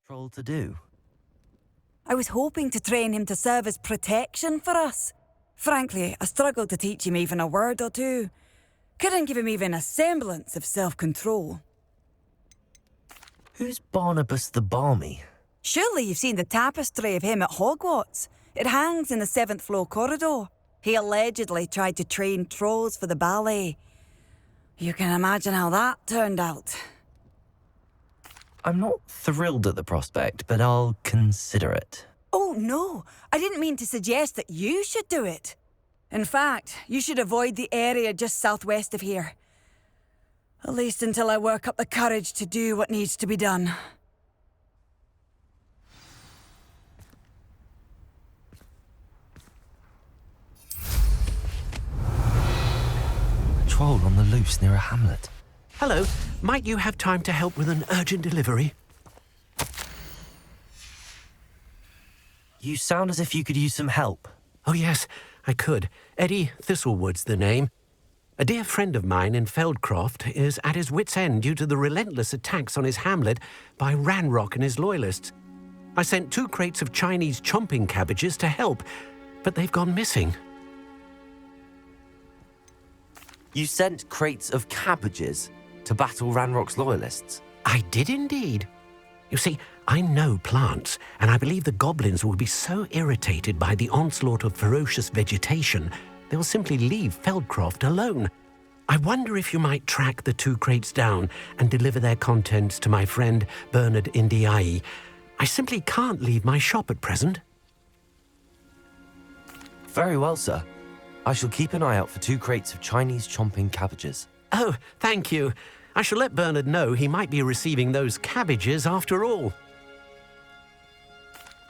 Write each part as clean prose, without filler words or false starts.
Troll to do? I was hoping to train him to serve as protection for us. Frankly, I struggled to teach him even a word or two. Couldn't give him even a semblance of self-control. Who's Barnabas the Balmy? Surely you've seen the tapestry of him at Hogwarts. It hangs in the 7th floor corridor. He allegedly tried to train trolls for the ballet. You can imagine how that turned out. I'm not thrilled at the prospect, but I'll consider it. Oh, no. I didn't mean to suggest that you should do it. In fact, you should avoid the area just southwest of here. At least until I work up the courage to do what needs to be done. A troll on the loose near a hamlet. Hello, might you have time to help with an urgent delivery? You sound as if you could use some help. Oh yes, I could. Eddie Thistlewood's the name. A dear friend of mine in Feldcroft is at his wit's end due to the relentless attacks on his hamlet by Ranrock and his loyalists. I sent 2 crates of Chinese chomping cabbages to help, but they've gone missing. You sent crates of cabbages to battle Ranrock's loyalists? I did indeed. You see, I know plants, and I believe the goblins will be so irritated by the onslaught of ferocious vegetation, they'll simply leave Feldcroft alone. I wonder if you might track the 2 crates down and deliver their contents to my friend Bernard Indiai. I simply can't leave my shop at present. Very well, sir. I shall keep an eye out for 2 crates of Chinese chomping cabbages. Oh, thank you. I shall let Bernard know he might be receiving those cabbages after all.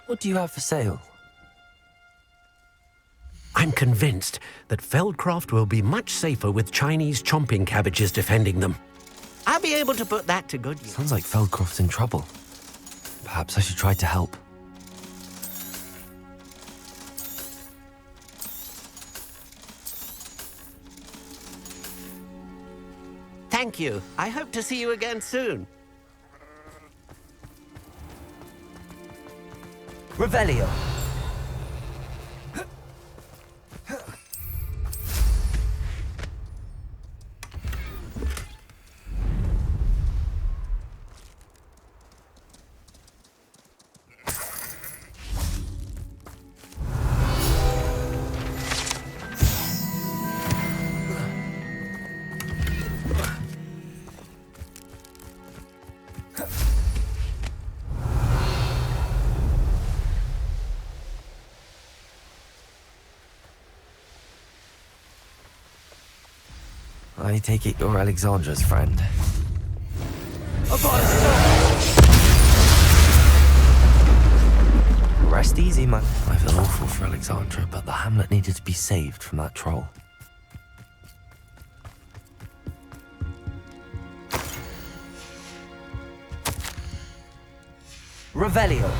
What do you have for sale? I'm convinced that Feldcroft will be much safer with Chinese chomping cabbages defending them. I'll be able to put that to good use. Sounds like Feldcroft's in trouble. Perhaps I should try to help. Thank you. I hope to see you again soon. Revelio. I take it you're Alexandra's friend. Rest easy, man. I feel awful for Alexandra, but the hamlet needed to be saved from that troll. Revelio.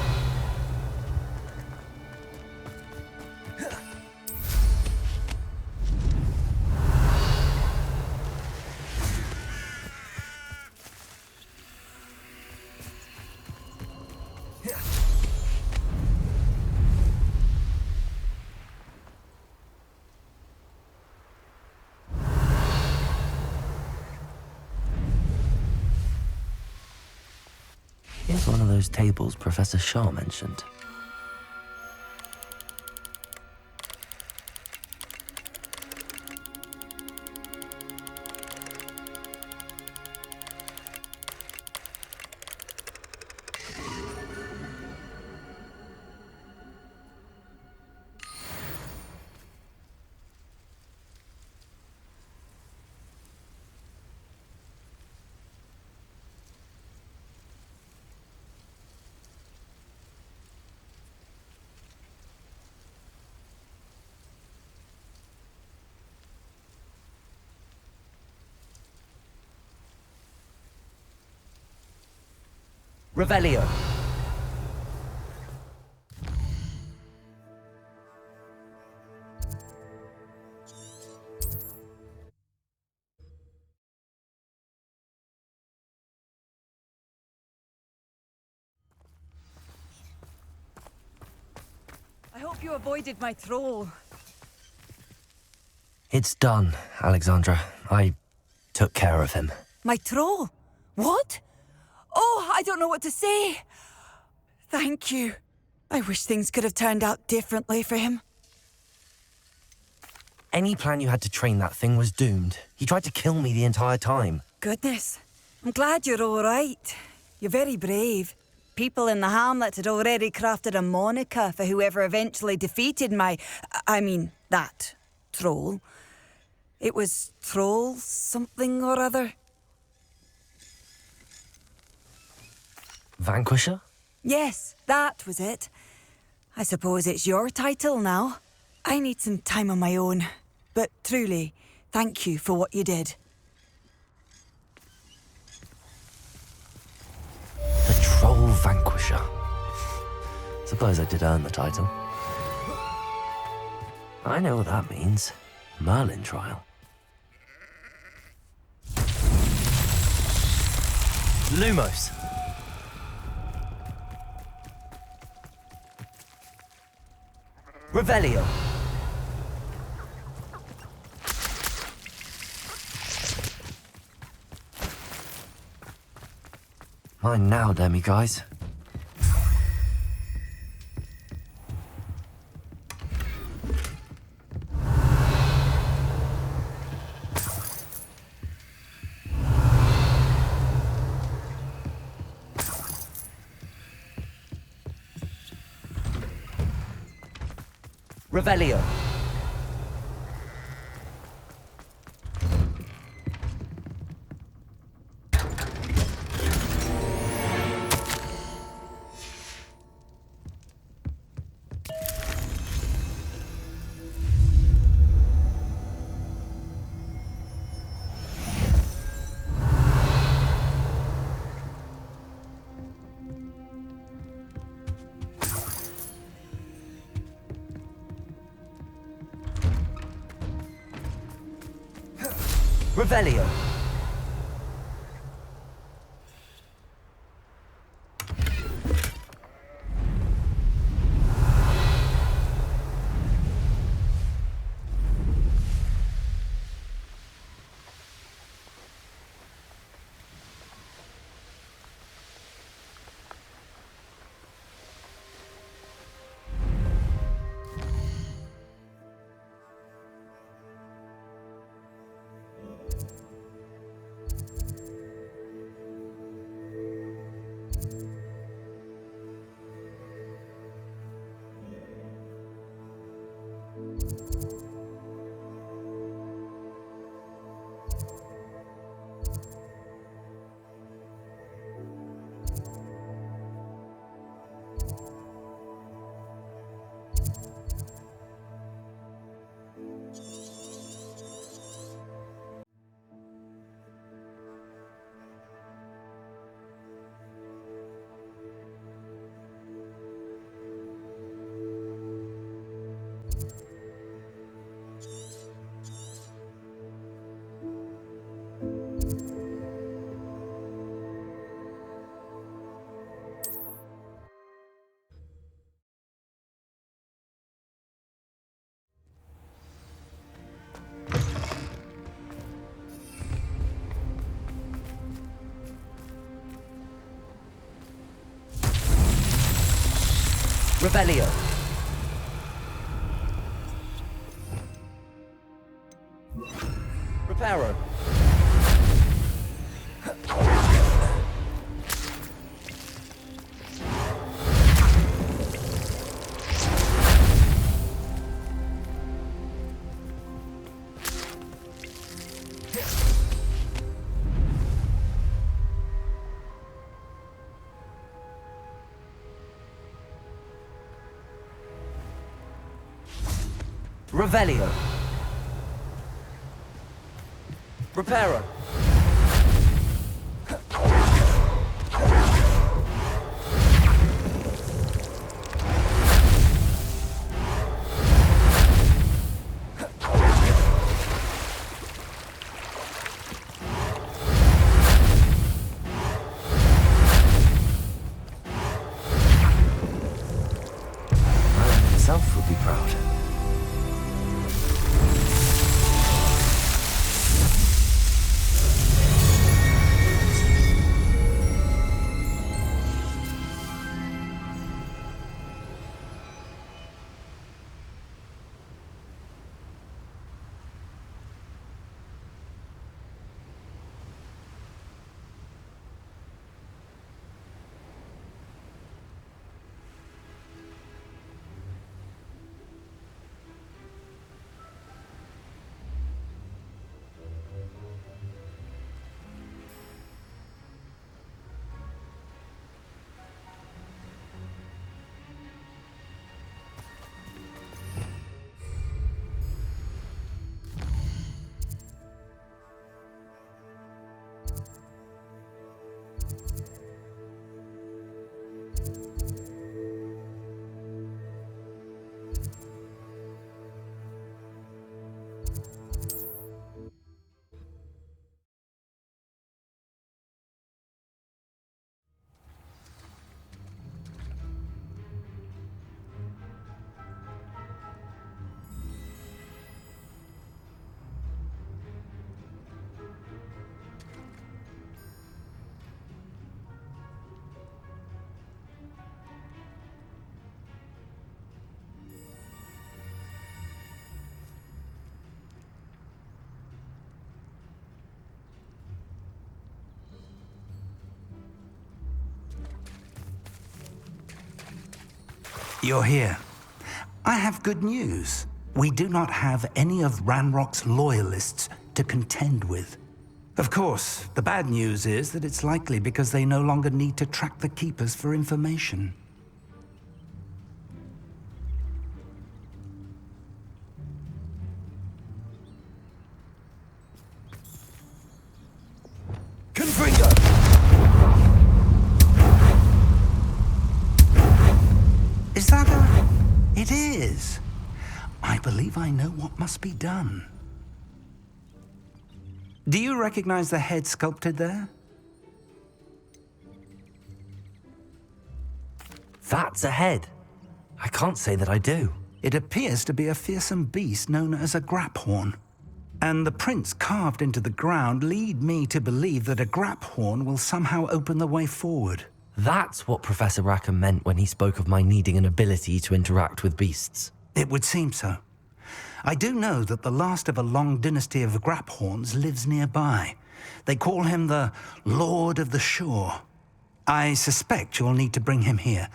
Here's one of those tables Professor Shaw mentioned. Revelio. hope you avoided my troll. It's done, Alexandra. I took care of him. My troll? What? Oh, I don't know what to say. Thank you. I wish things could have turned out differently for him. Any plan you had to train that thing was doomed. He tried to kill me the entire time. Goodness. I'm glad you're all right. You're very brave. People in the hamlet had already crafted a moniker for whoever eventually defeated that troll. It was Troll something or other. Vanquisher? Yes, that was it. I suppose it's your title now. I need some time on my own. But truly, thank you for what you did. The Troll Vanquisher. Suppose I did earn the title. I know what that means. Merlin trial. Lumos. Revelio. Mine now, demiguise. Revelio. Revelio. Revelio. Reparo. Revelio. Reparo. himself would be proud. You're here. I have good news. We do not have any of Ranrock's loyalists to contend with. Of course, the bad news is that it's likely because they no longer need to track the Keepers for information. Confringo! Is that a... It is. I believe I know what must be done. Do you recognize the head sculpted there? That's a head. I can't say that I do. It appears to be a fearsome beast known as a graphorn. And the prints carved into the ground lead me to believe that a graphorn will somehow open the way forward. That's what Professor Rackham meant when he spoke of my needing an ability to interact with beasts. It would seem so. I do know that the last of a long dynasty of graphorns lives nearby. They call him the Lord of the Shore. I suspect you'll need to bring him here.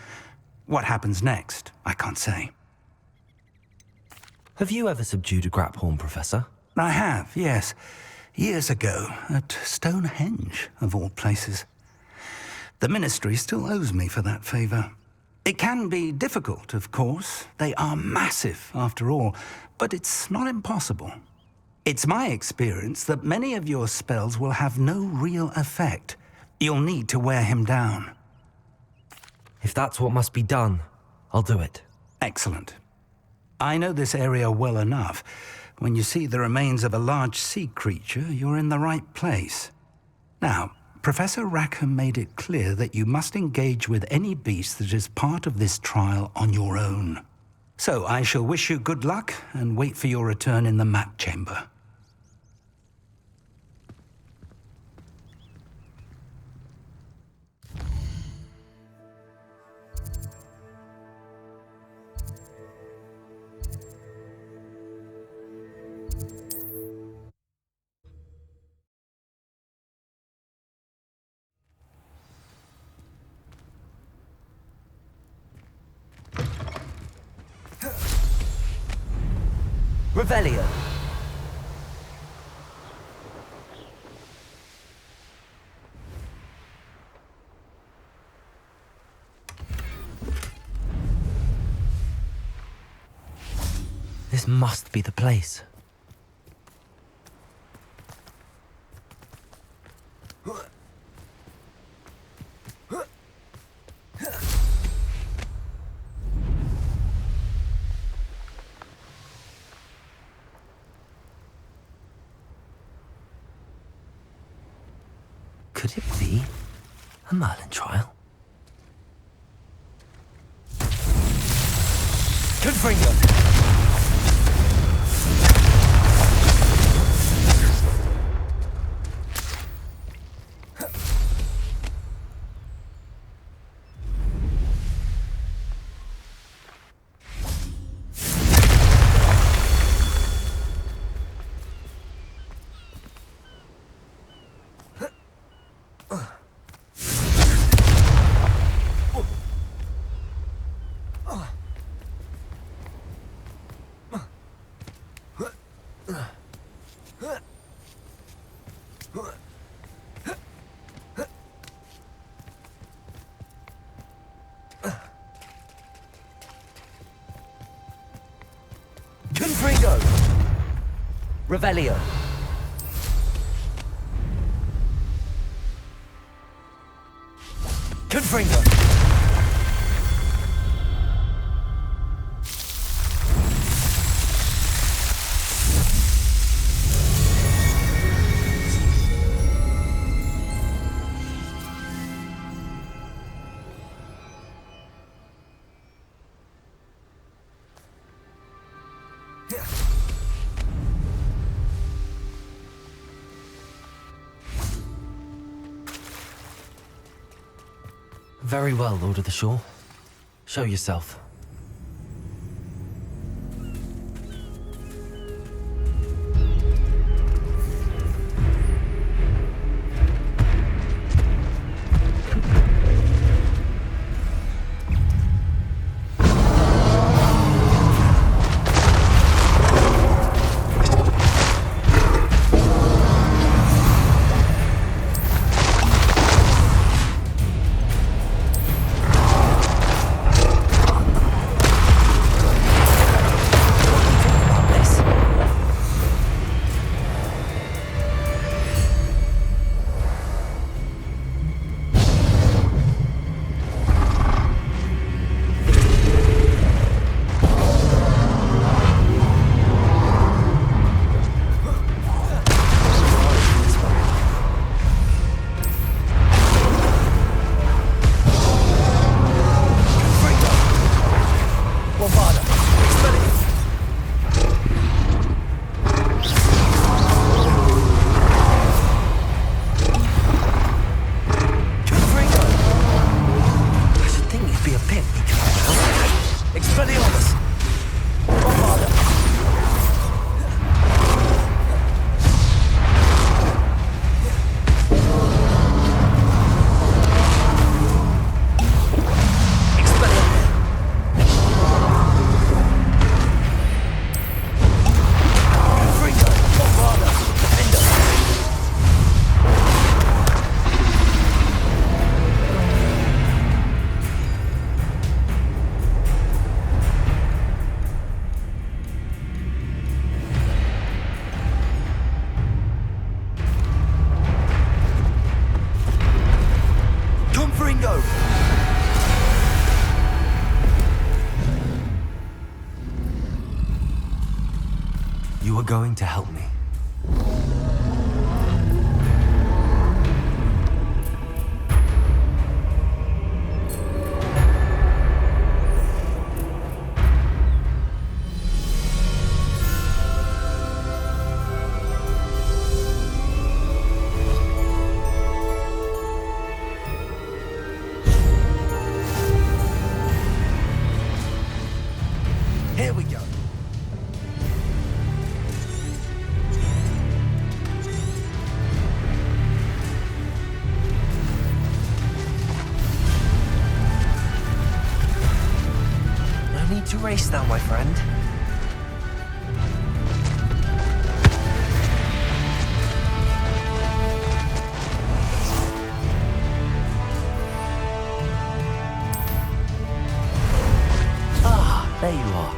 What happens next, I can't say. Have you ever subdued a graphorn, Professor? I have, yes. Years ago, at Stonehenge, of all places. The Ministry still owes me for that favor. It can be difficult, of course. They are massive, after all, but it's not impossible. It's my experience that many of your spells will have no real effect. You'll need to wear him down. If that's what must be done, I'll do it. Excellent. I know this area well enough. When you see the remains of a large sea creature, you're in the right place. Now, Professor Rackham made it clear that you must engage with any beast that is part of this trial on your own. So I shall wish you good luck and wait for your return in the map chamber. Revelio. This must be the place. Could it be a Merlin trial? Confringo! Confringo! Revelio! Confringo! Very well, Lord of the Shore. Show yourself. You are going to help me. Here we go. No need to race now, my friend. Ah, there you are.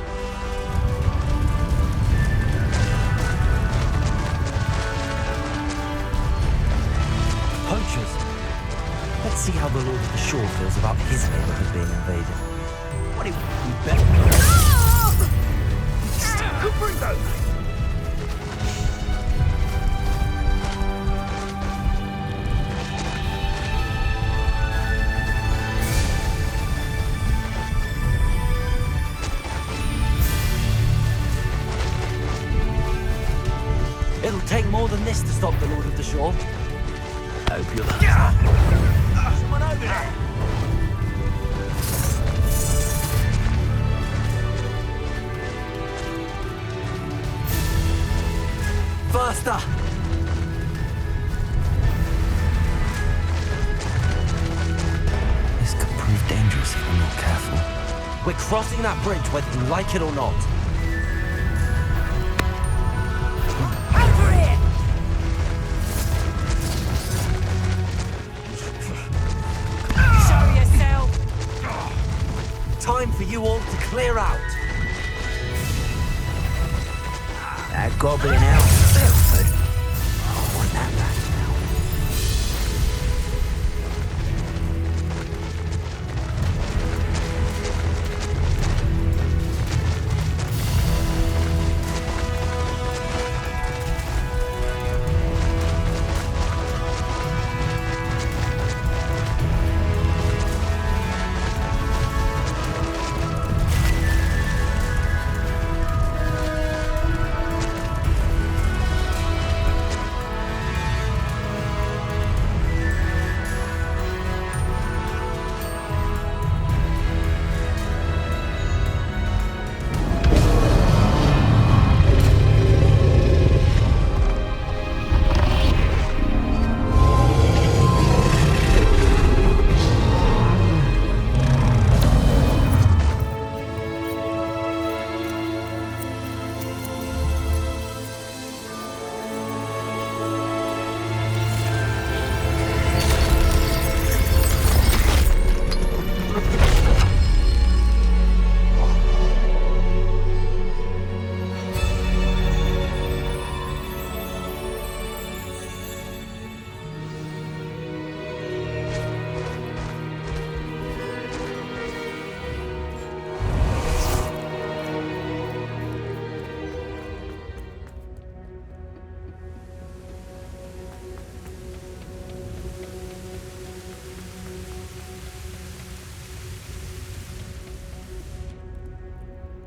Poachers. Let's see how the Lord of the Shore feels about his neighborhood being invaded. What do you better? Bring those! this to stop the Lord of the Shore? Hope you'll understand. Someone over there! Faster! This could prove dangerous if we're not careful. We're crossing that bridge whether you like it or not. Over here! Show yourself! Time for you all to clear out. That goblin out. Belford. I want that back now.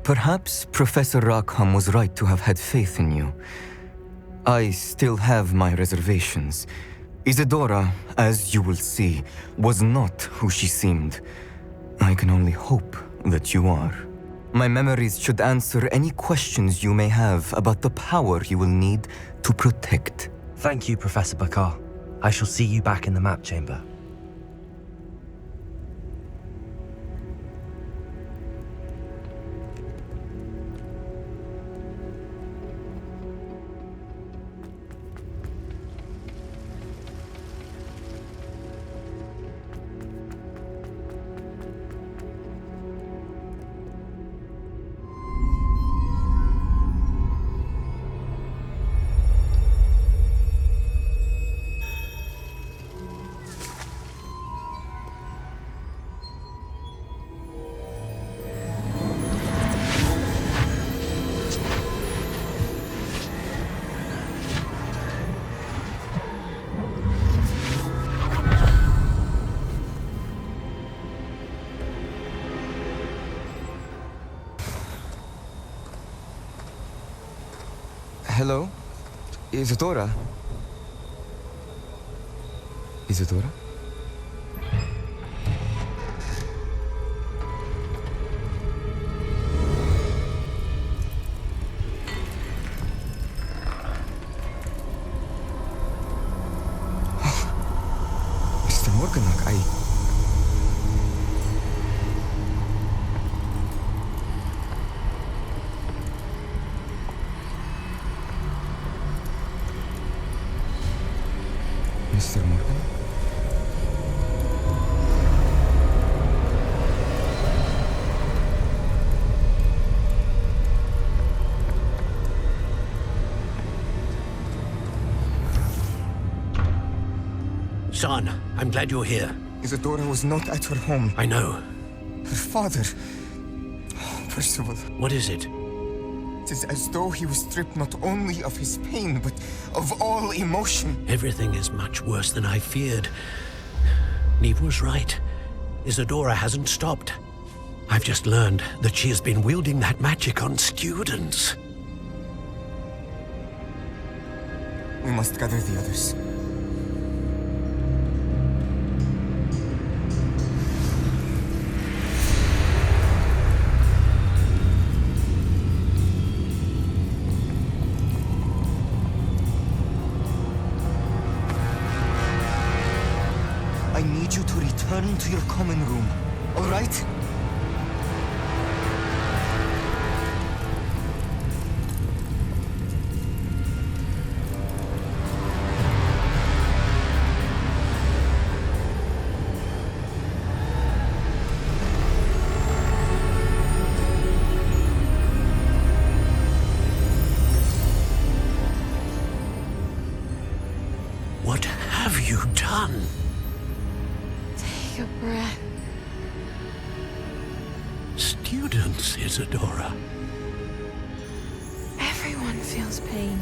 Perhaps Professor Rackham was right to have had faith in you. I still have my reservations. Isadora, as you will see, was not who she seemed. I can only hope that you are. My memories should answer any questions you may have about the power you will need to protect. Thank you, Professor Bakar. I shall see you back in the map chamber. Hello? Isadora? Isadora? Mr. Morganach, Mr. Morgan? Son, I'm glad you're here. Isadora was not at her home. I know. Her father... Percival. What is it? It is as though he was stripped not only of his pain, but of all emotion. Everything is much worse than I feared. Neve was right. Isadora hasn't stopped. I've just learned that she has been wielding that magic on students. We must gather the others. I need you to return to your common room, all right? What have you done? Take a breath. Students, Isadora. Everyone feels pain.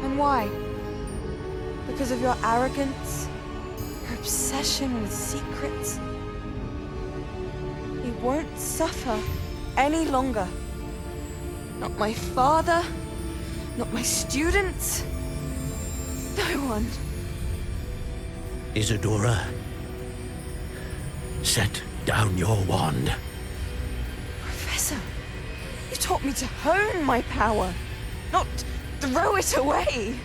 And why? Because of your arrogance? Your obsession with secrets? He won't suffer any longer. Not my father, not my students. No one. Isadora, set down your wand. Professor, you taught me to hone my power, not throw it away.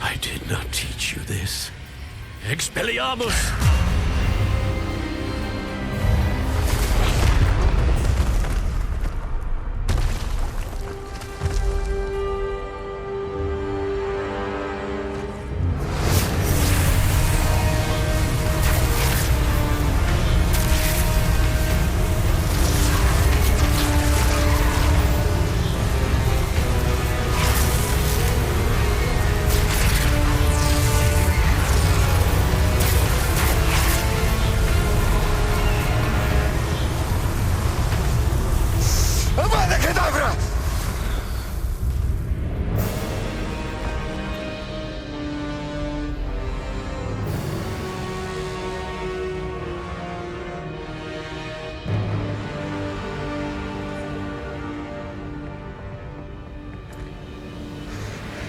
I did not teach you this. Expelliarmus!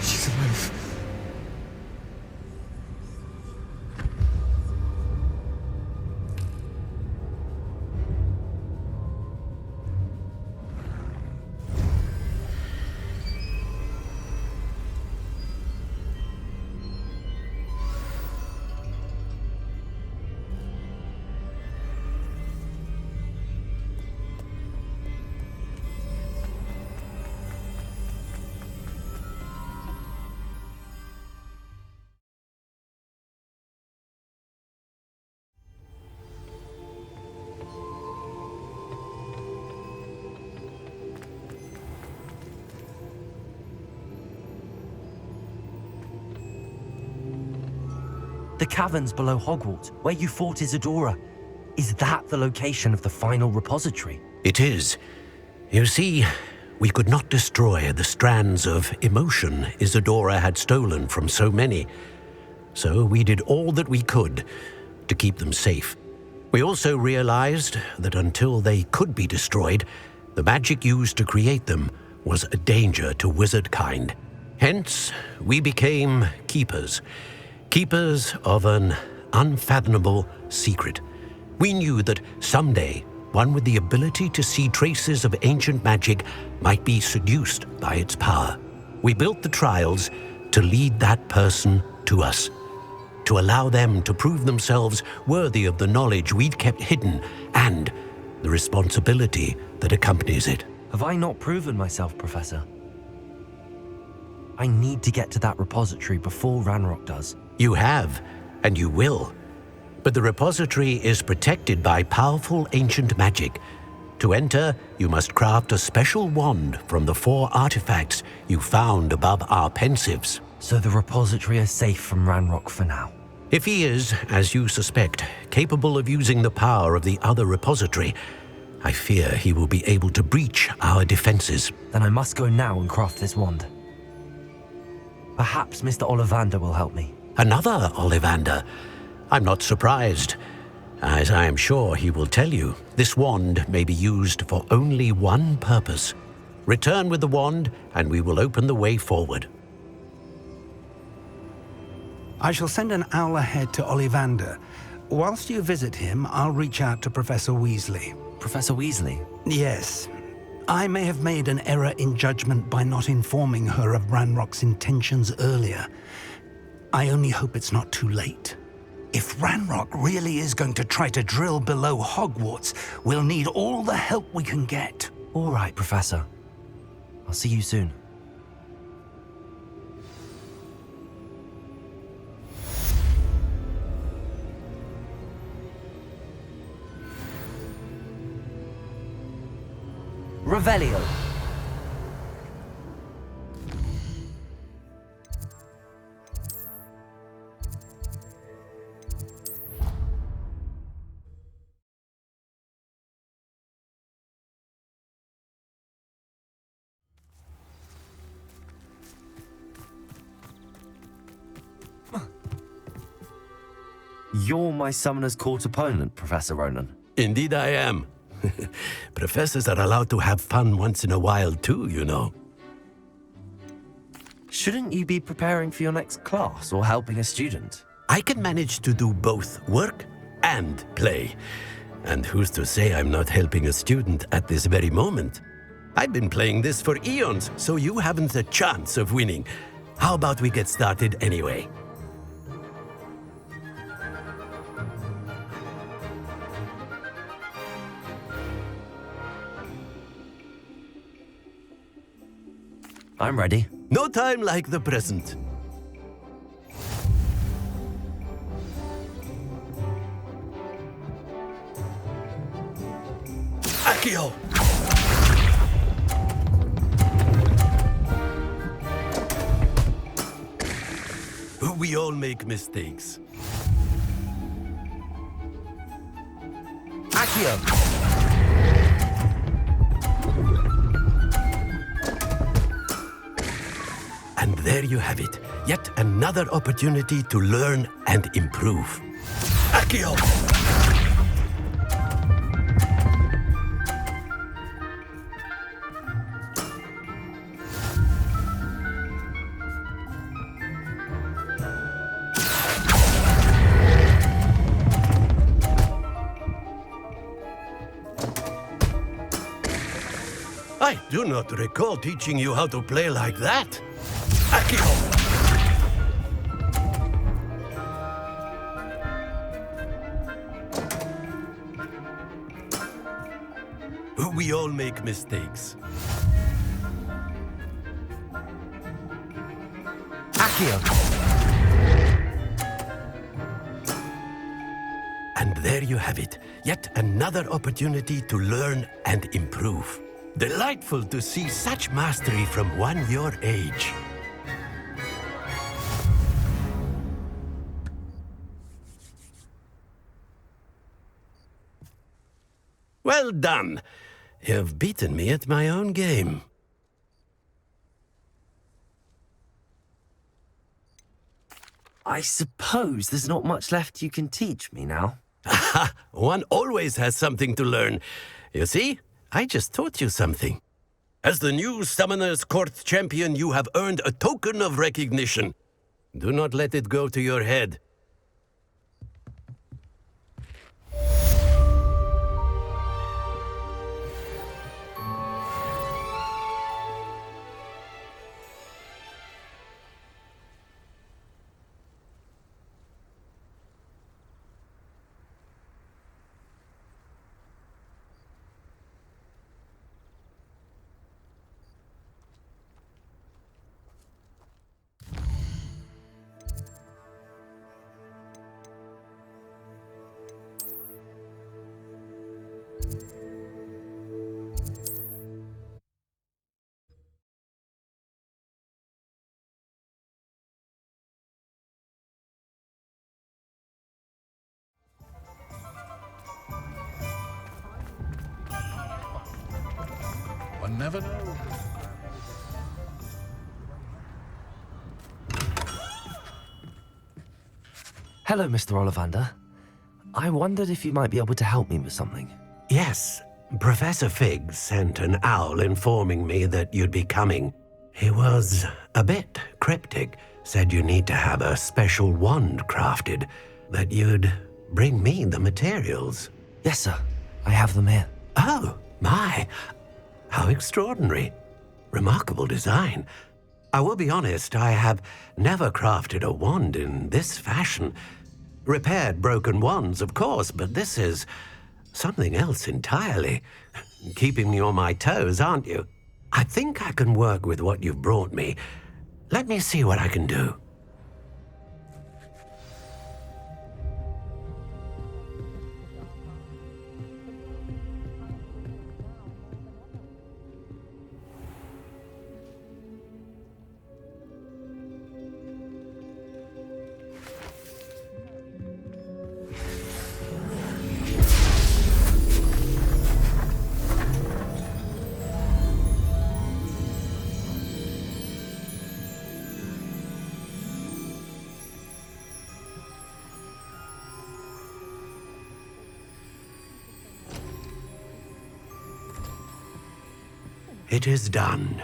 She's alive. The caverns below Hogwarts, where you fought Isadora. Is that the location of the final repository? It is. You see, we could not destroy the strands of emotion Isadora had stolen from so many. So we did all that we could to keep them safe. We also realized that until they could be destroyed, the magic used to create them was a danger to wizard kind. Hence, we became keepers. Keepers of an unfathomable secret. We knew that someday, one with the ability to see traces of ancient magic might be seduced by its power. We built the trials to lead that person to us, to allow them to prove themselves worthy of the knowledge we'd kept hidden and the responsibility that accompanies it. Have I not proven myself, Professor? I need to get to that repository before Ranrock does. You have, and you will. But the repository is protected by powerful ancient magic. To enter, you must craft a special wand from the 4 artifacts you found above our pensives. So the repository is safe from Ranrock for now. If he is, as you suspect, capable of using the power of the other repository, I fear he will be able to breach our defenses. Then I must go now and craft this wand. Perhaps Mr. Ollivander will help me. Another Ollivander? I'm not surprised. As I am sure he will tell you, this wand may be used for only one purpose. Return with the wand, and we will open the way forward. I shall send an owl ahead to Ollivander. Whilst you visit him, I'll reach out to Professor Weasley. Professor Weasley? Yes. I may have made an error in judgment by not informing her of Ranrock's intentions earlier. I only hope it's not too late. If Ranrock really is going to try to drill below Hogwarts, we'll need all the help we can get. All right, Professor. I'll see you soon. Revelio. You're my Summoner's Court opponent, Professor Ronan. Indeed I am. Professors are allowed to have fun once in a while too, you know. Shouldn't you be preparing for your next class or helping a student? I can manage to do both work and play. And who's to say I'm not helping a student at this very moment? I've been playing this for eons, so you haven't a chance of winning. How about we get started anyway? I'm ready. No time like the present. Accio! We all make mistakes. Accio! And there you have it. Yet another opportunity to learn and improve. Accio! I do not recall teaching you how to play like that. Accio! We all make mistakes. Accio! And there you have it. Yet another opportunity to learn and improve. Delightful to see such mastery from one your age. Well done. You've beaten me at my own game. I suppose there's not much left you can teach me now. Aha! One always has something to learn. You see, I just taught you something. As the new Summoner's Court champion, you have earned a token of recognition. Do not let it go to your head. One never knows. Hello, Mr. Ollivander. I wondered if you might be able to help me with something. Yes, Professor Fig sent an owl informing me that you'd be coming. He was a bit cryptic, said you need to have a special wand crafted, that you'd bring me the materials. Yes, sir. I have them here. Oh, my. How extraordinary. Remarkable design. I will be honest, I have never crafted a wand in this fashion. Repaired broken wands, of course, but this is something else entirely. Keeping me on my toes, aren't you? I think I can work with what you've brought me. Let me see what I can do. It is done.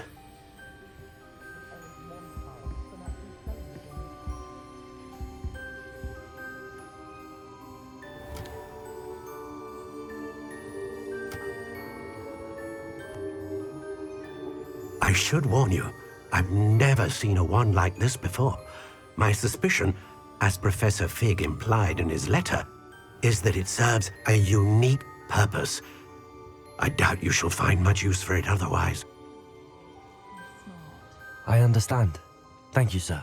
I should warn you, I've never seen a wand like this before. My suspicion, as Professor Fig implied in his letter, is that it serves a unique purpose. I doubt you shall find much use for it otherwise. I understand. Thank you, sir.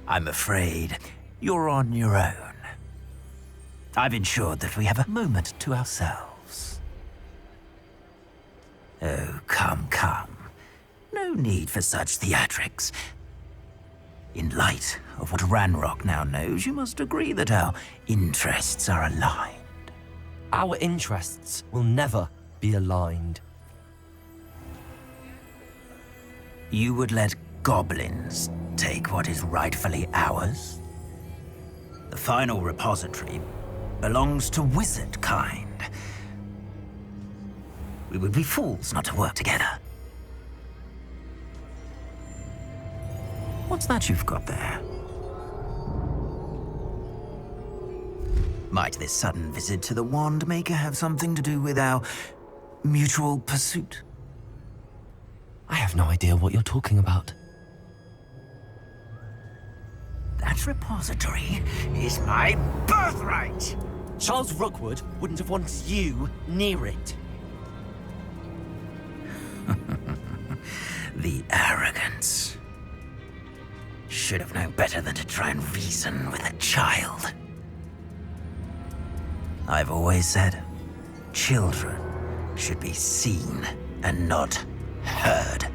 I'm afraid you're on your own. I've ensured that we have a moment to ourselves. Oh, come, come. No need for such theatrics. In light of what Ranrock now knows, you must agree that our interests are aligned. Our interests will never be aligned. You would let goblins take what is rightfully ours? The final repository belongs to wizard kind. We would be fools not to work together. What's that you've got there? Might this sudden visit to the Wand Maker have something to do with our mutual pursuit? I have no idea what you're talking about. That repository is my birthright! Charles Rookwood wouldn't have wanted you near it. The arrogance. Should have known better than to try and reason with a child. I've always said, children should be seen and not heard.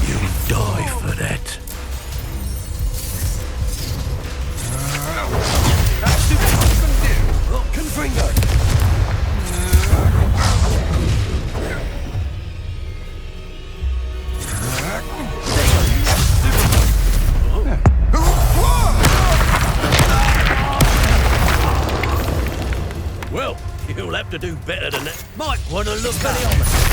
You'll die for that. Well, you'll have to do better than that. Might want to look at it.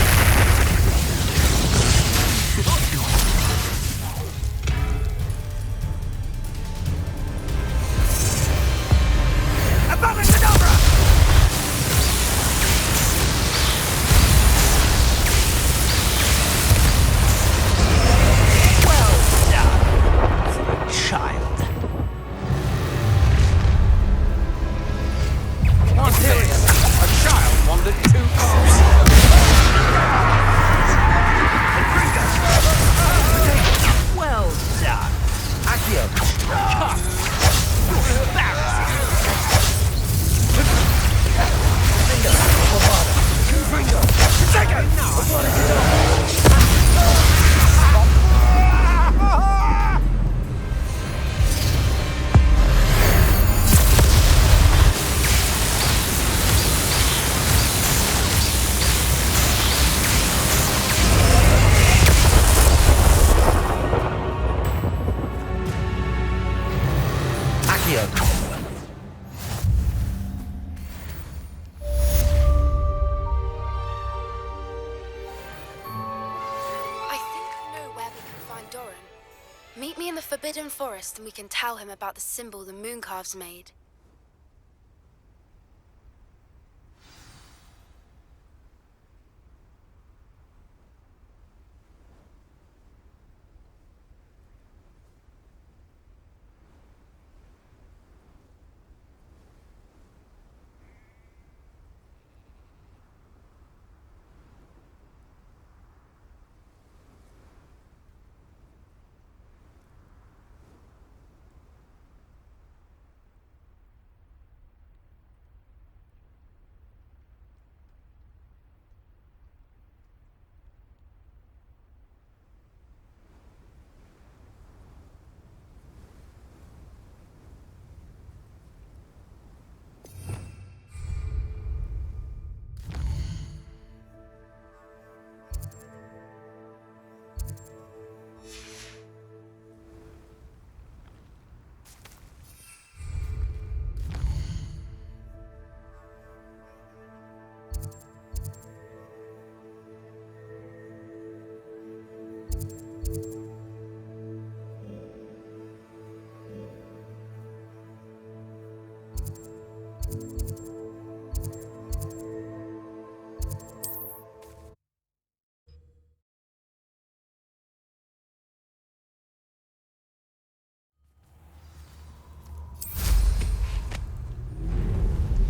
Meet me in the Forbidden Forest and we can tell him about the symbol the Mooncalves made.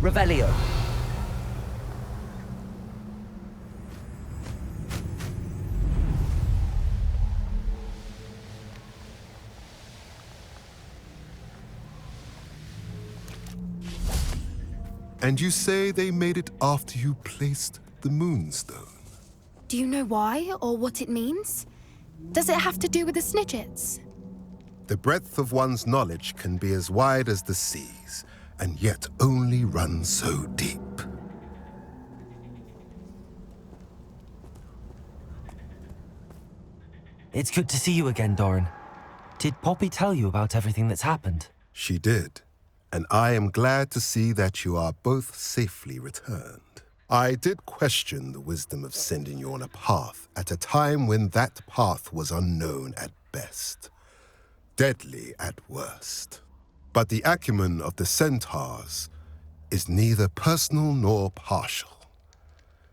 Revelio. And you say they made it after you placed the Moonstone? Do you know why or what it means? Does it have to do with the Snidgets? The breadth of one's knowledge can be as wide as the seas, and yet only run so deep. It's good to see you again, Doran. Did Poppy tell you about everything that's happened? She did, and I am glad to see that you are both safely returned. I did question the wisdom of sending you on a path at a time when that path was unknown at best, deadly at worst. But the acumen of the centaurs is neither personal nor partial.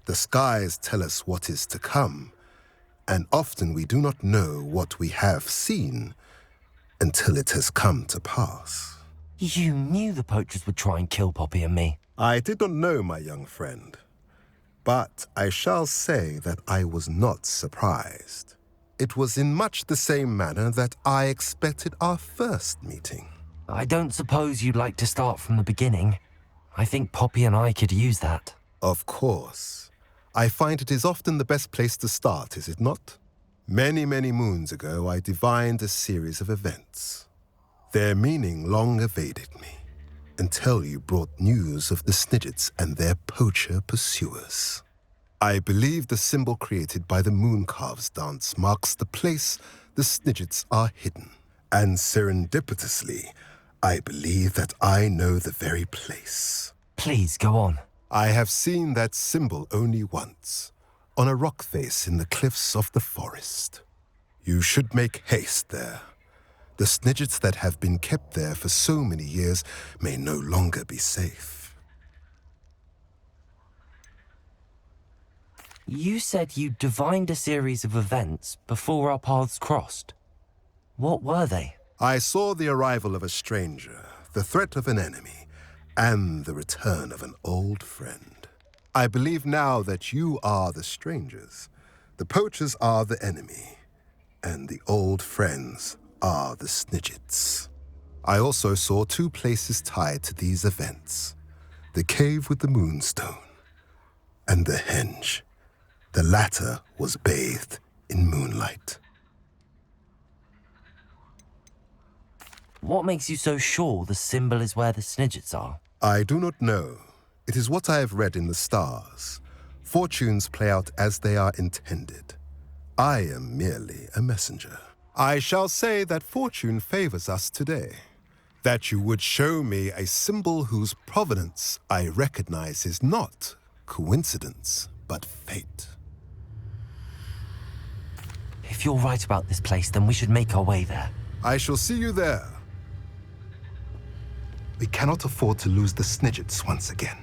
The skies tell us what is to come, and often we do not know what we have seen until it has come to pass. You knew the poachers would try and kill Poppy and me. I did not know, my young friend, but I shall say that I was not surprised. It was in much the same manner that I expected our first meeting. I don't suppose you'd like to start from the beginning. I think Poppy and I could use that. Of course. I find it is often the best place to start, is it not? Many, many moons ago, I divined a series of events. Their meaning long evaded me, until you brought news of the Snidgets and their poacher pursuers. I believe the symbol created by the Mooncalves dance marks the place the Snidgets are hidden. And serendipitously, I believe that I know the very place. Please, go on. I have seen that symbol only once, on a rock face in the cliffs of the forest. You should make haste there. The Snidgets that have been kept there for so many years may no longer be safe. You said you divined a series of events before our paths crossed. What were they? I saw the arrival of a stranger, the threat of an enemy, and the return of an old friend. I believe now that you are the strangers, the poachers are the enemy, and the old friends are the Snidgets. I also saw two places tied to these events: the cave with the moonstone and the henge. The latter was bathed in moonlight. What makes you so sure the symbol is where the Snidgets are? I do not know. It is what I have read in the stars. Fortunes play out as they are intended. I am merely a messenger. I shall say that fortune favors us today. That you would show me a symbol whose provenance I recognize is not coincidence, but fate. If you're right about this place, then we should make our way there. I shall see you there. We cannot afford to lose the Snidgets once again.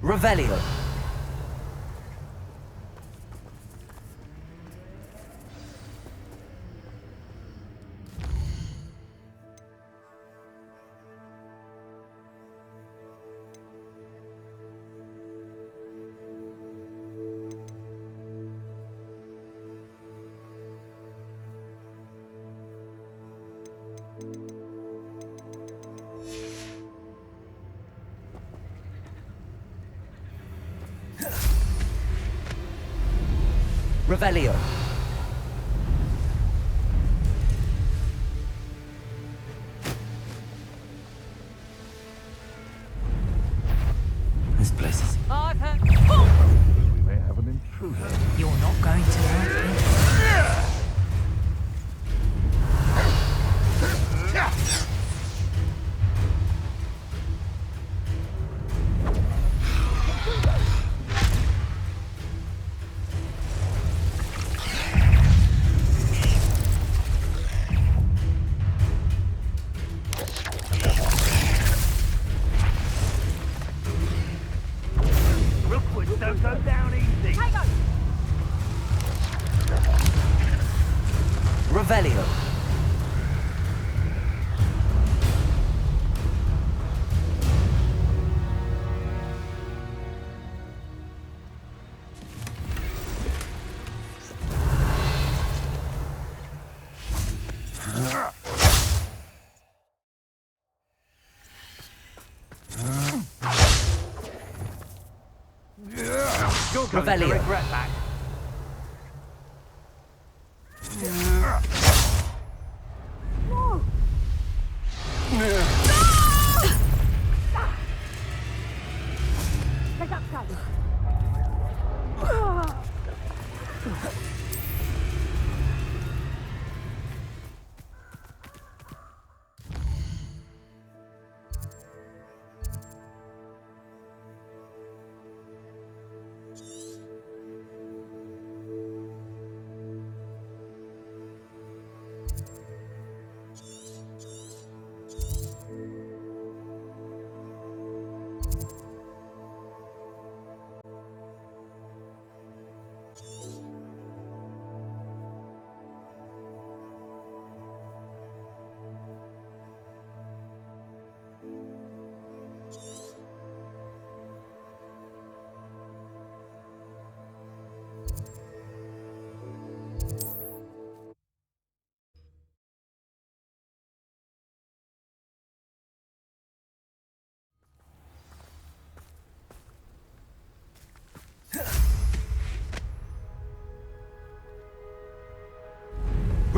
Revelio. Revelio. This place is... We may have an intruder. You're not going to like me. Don't go down easy. Revelio. You're going to Revelio. regret that.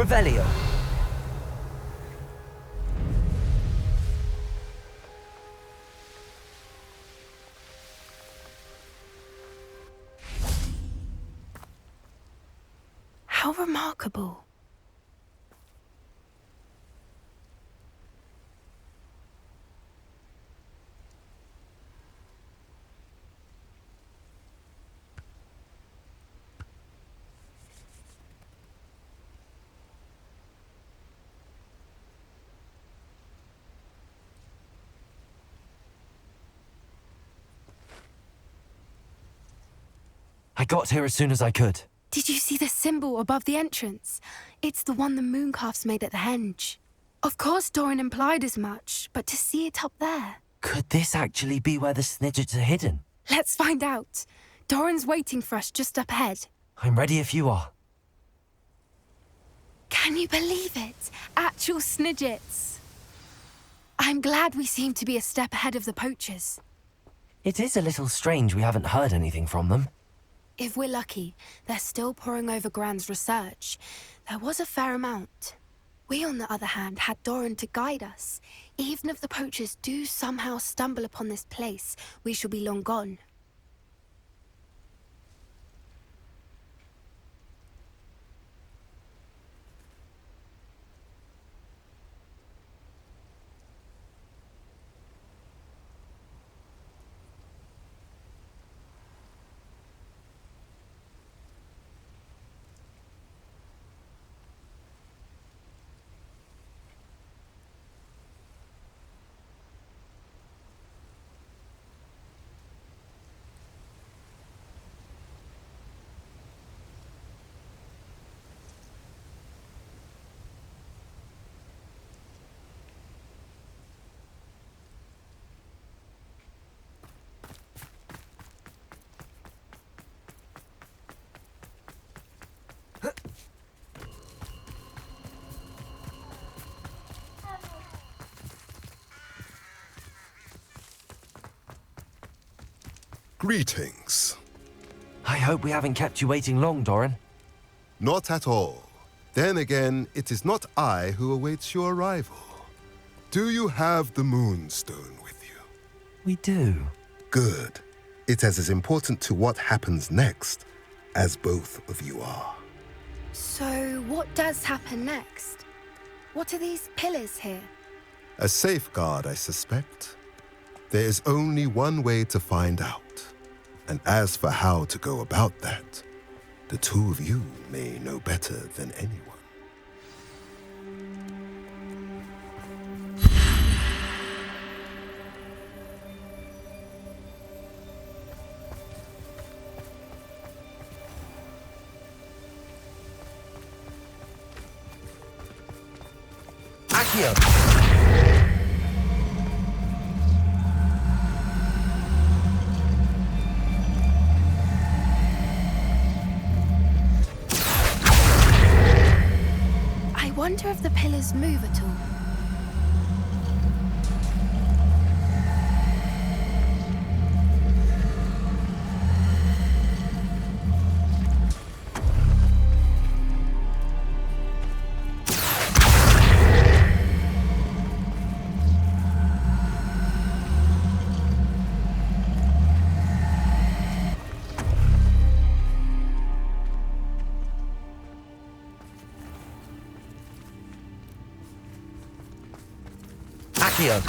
Revelio. How remarkable. I got here as soon as I could. Did you see the symbol above the entrance? It's the one the mooncalfs made at the henge. Of course Doran implied as much, but to see it up there... Could this actually be where the Snidgets are hidden? Let's find out. Doran's waiting for us just up ahead. I'm ready if you are. Can you believe it? Actual Snidgets. I'm glad we seem to be a step ahead of the poachers. It is a little strange we haven't heard anything from them. If we're lucky, they're still poring over Gran's research. There was a fair amount. We, on the other hand, had Doran to guide us. Even if the poachers do somehow stumble upon this place, we shall be long gone. Greetings. I hope we haven't kept you waiting long, Doran. Not at all. Then again, it is not I who awaits your arrival. Do you have the Moonstone with you? We do. Good. It is as important to what happens next as both of you are. So, what does happen next? What are these pillars here? A safeguard, I suspect. There is only one way to find out. And as for how to go about that, the two of you may know better than anyone. Accio! I wonder if the pillars move at all. Accio!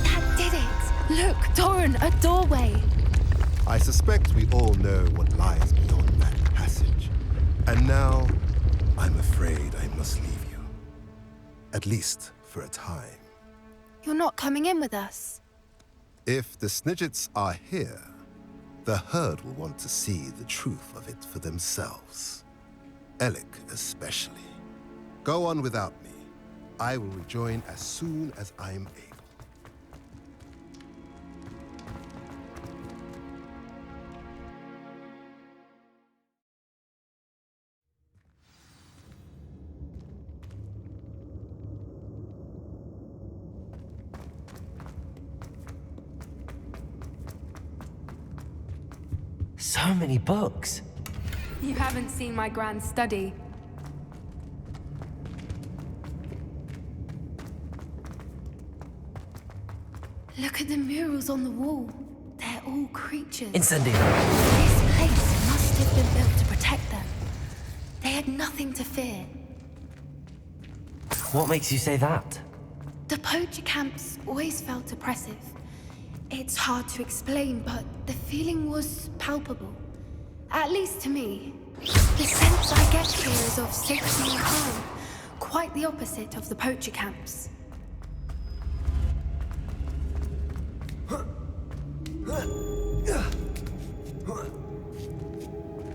That did it! Look, Doran, a doorway! I suspect we all know what lies beyond that passage. And now, I'm afraid I must leave you. At least for a time. You're not coming in with us. If the Snidgets are here, the herd will want to see the truth of it for themselves. Alec especially. Go on without me. I will rejoin as soon as I'm able. So many books. You haven't seen my grand study. Look at the murals on the wall. They're all creatures. Incendio. This place must have been built to protect them. They had nothing to fear. What makes you say that? The poacher camps always felt oppressive. It's hard to explain, but the feeling was palpable. At least to me. The sense I get here is of safety and calm. Quite the opposite of the poacher camps.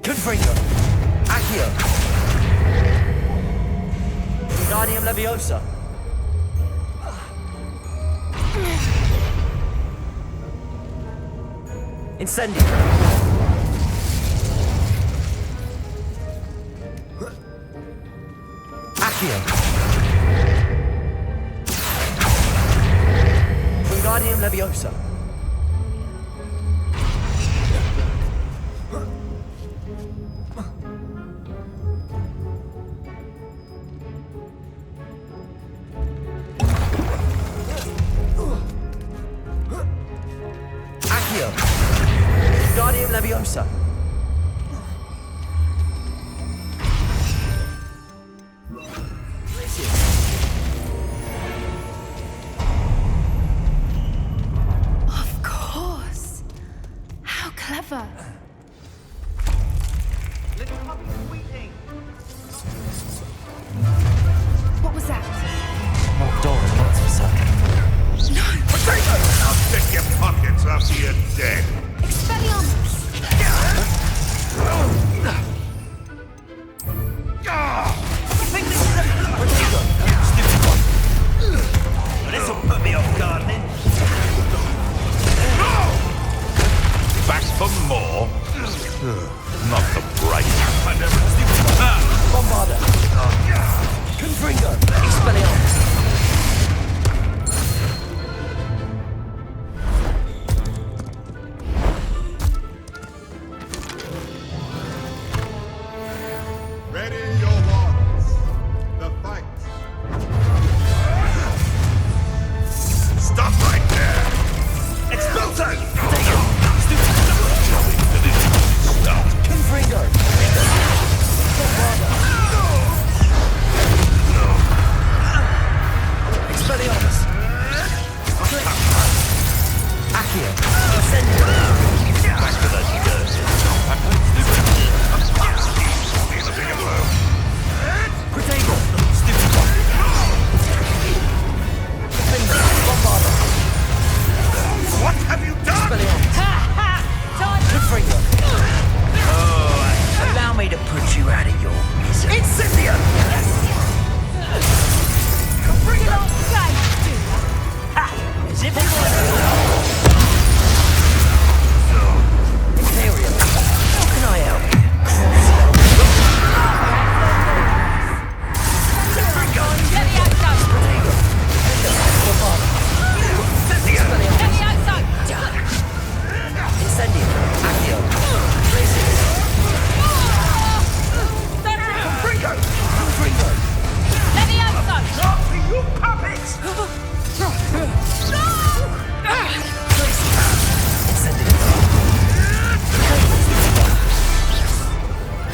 Confringo. Accio. Wingardium Leviosa. Incendio. Accio. Wingardium Leviosa. Accio. Wingardium Leviosa. Of course. How clever. What was that? Locked door and that's for certain. I'll stick your pockets after you're dead. Expelliarmus! This'll put me off gardening. Back for more? Not the bright. Bombarda. Confringo. Expelliarmus. Ready your wands. The fight. Stop right there! Expulso! Confringo. Expelliarmus. Accio. Incendio. Back to the dirt. Feel a bigger blow. Protego. Bombarda. What have you done? Expelliarmus. Confringo. Allow me to put you out of your misery. Incendio. Bring it on, guys! As if it Imperium. How can I help you? Get the outside! Protego. Bombarda. Get the outside! Incendio. Accio. Confringo. Get the outside! Drop me, you puppets!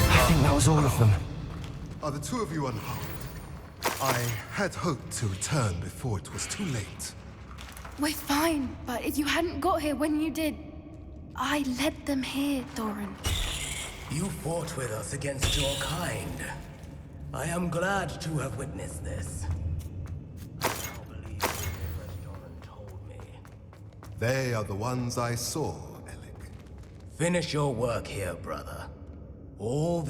I think that was all of them. Are the two of you unharmed? I had hoped to return before it was too late. We're fine, but if you hadn't got here when you did, I led them here, Doran. You fought with us against your kind. I am glad to have witnessed this. I now believe what Doran told me. They are the ones I saw, Alec. Finish your work here, brother. All